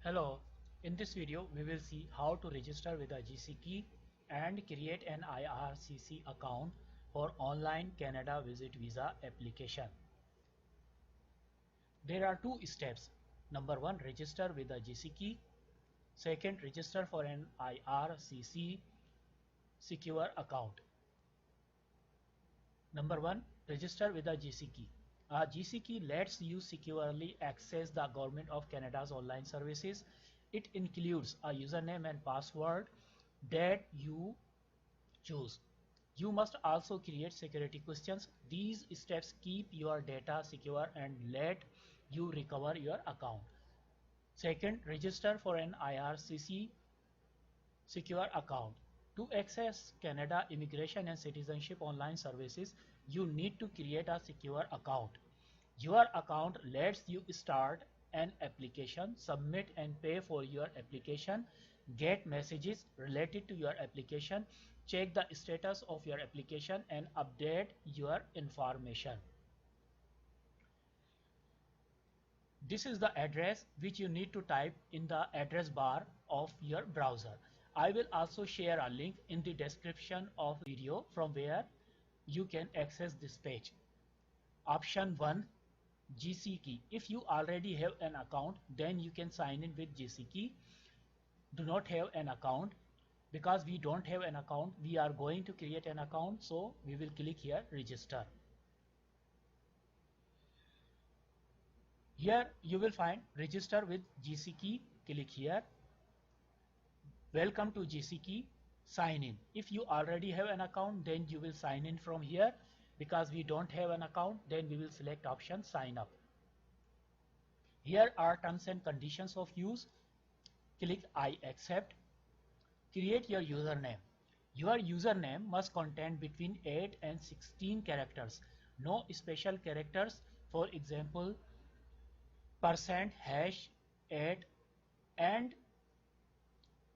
Hello, in this video we will see how to register with a GCkey and create an IRCC account for online Canada Visit Visa application. There are two steps. Number one, register with a GCkey. Second, register for an IRCC secure account. Number one, register with a GCkey. A GCkey lets you securely access the Government of Canada's online services. It includes a username and password that you choose. You must also create security questions. These steps keep your data secure and let you recover your account. Second, register for an IRCC secure account. To access Canada Immigration and Citizenship online services, you need to create a secure account. Your account lets you start an application, submit and pay for your application, get messages related to your application, check the status of your application and update your information. This is the address which you need to type in the address bar of your browser. I will also share a link in the description of the video from where you can access this page. Option 1, GCkey. If you already have an account, then you can sign in with GCkey. Do not have an account, because we don't have an account, we are going to create an account, so we will click here, register. Here you will find register with GCkey. Click here. Welcome to GCkey. Sign in. If you already have an account, then you will sign in from here. Because we don't have an account, then we will select option sign up. Here are terms and conditions of use. Click I accept. Create your username. Your username must contain between 8 and 16 characters. No special characters. For example, %#8 and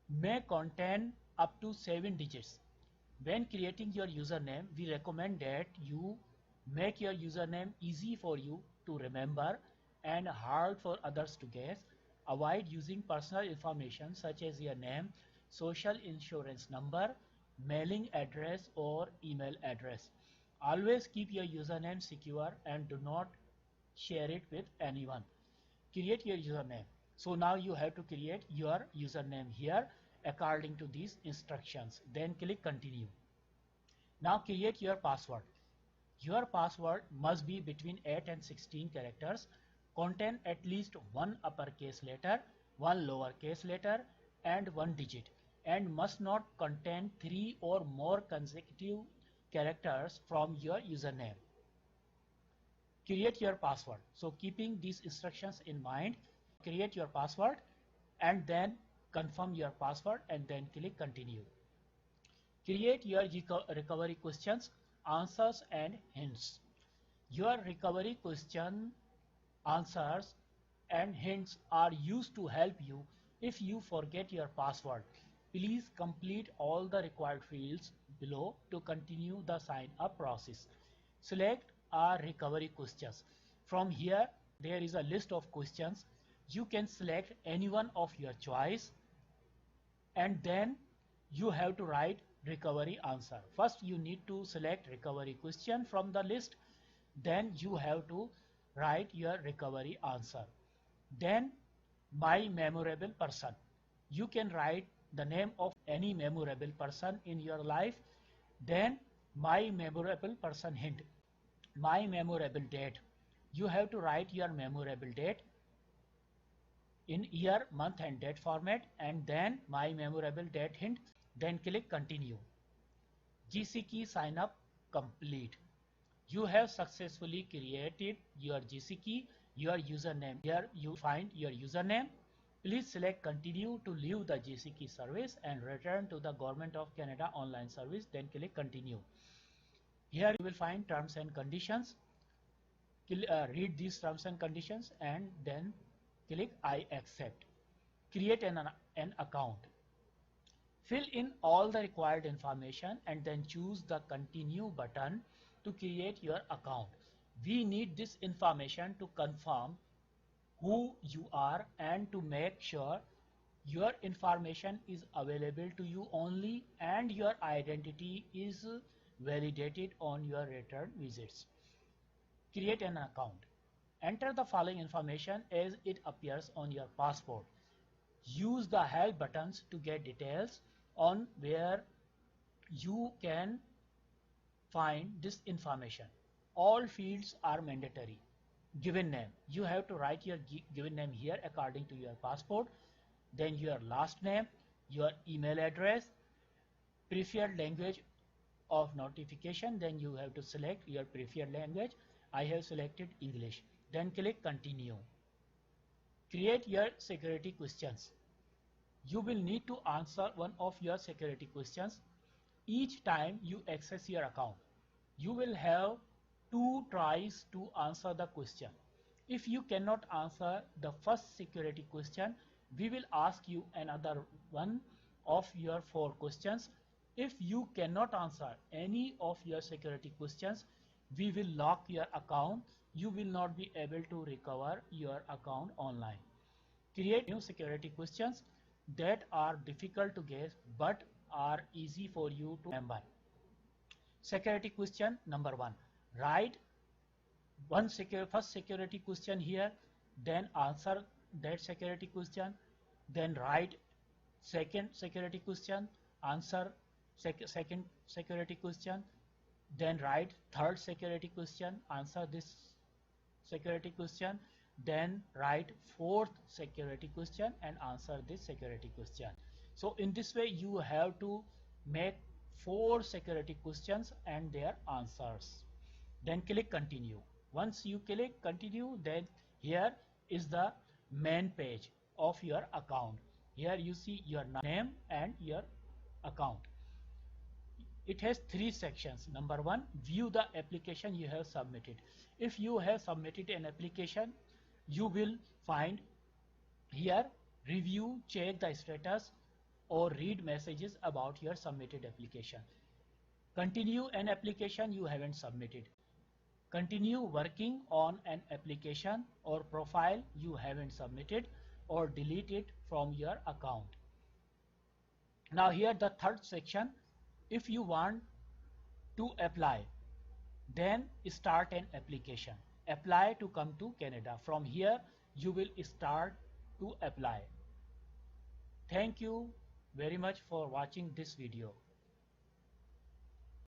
may contain up to 7 digits. When creating your username, we recommend that you make your username easy for you to remember and hard for others to guess. Avoid using personal information such as your name, social insurance number, mailing address or email address. Always keep your username secure and do not share it with anyone. Create your username. So now you have to create your username here according to these instructions. Then click continue. Now create your password. Your password must be between 8 and 16 characters, contain at least one uppercase letter, one lowercase letter and one digit, and must not contain 3 or more consecutive characters from your username. Create your password. So keeping these instructions in mind, create your password and then confirm your password and then click continue. Create your recovery questions, answers and hints. Your recovery question, answers and hints are used to help you if you forget your password. Please complete all the required fields below to continue the sign up process. Select our recovery questions. From here there is a list of questions. You can select any one of your choice and then you have to write recovery answer. First you need to select recovery question from the list, then you have to write your recovery answer. Then my memorable person. You can write the name of any memorable person in your life. Then my memorable person hint. My memorable date. You have to write your memorable date in year, month and date format and then my memorable date hint. Then click continue. GCkey sign up complete. You have successfully created your GCkey, your username. Here you find your username. Please select continue to leave the GCkey service and return to the Government of Canada online service. Then click continue. Here you will find terms and conditions. Read these terms and conditions and then click I accept. Create an account. Fill in all the required information and then choose the continue button to create your account. We need this information to confirm who you are and to make sure your information is available to you only and your identity is validated on your return visits. Create an account. Enter the following information as it appears on your passport. Use the help buttons to get details on where you can find this information. All fields are mandatory. Given name. You have to write your given name here according to your passport. Then your last name, your email address, preferred language of notification. Then you have to select your preferred language. I have selected English. Then click continue. Create your security questions. You will need to answer one of your security questions each time you access your account. You will have 2 tries to answer the question. If you cannot answer the first security question, we will ask you another one of your 4 questions. If you cannot answer any of your security questions, we will lock your account. You will not be able to recover your account online. Create new security questions that are difficult to guess but are easy for you to remember. Security question number 1. Write first security question here, then answer that security question, then write second security question, answer second security question, then write third security question, answer this security question, then write fourth security question and answer this security question. So in this way you have to make 4 security questions and their answers. Then click continue. Once you click continue, then here is the main page of your account. Here you see your name and your account. It has 3 sections. Number 1, view the application you have submitted. If you have submitted an application, you will find here review, check the status or read messages about your submitted application. Continue an application you haven't submitted. Continue working on an application or profile you haven't submitted, or delete it from your account. Now here the third section, if you want to apply, then start an application. Apply to come to Canada. From here you will start to apply. Thank you very much for watching this video.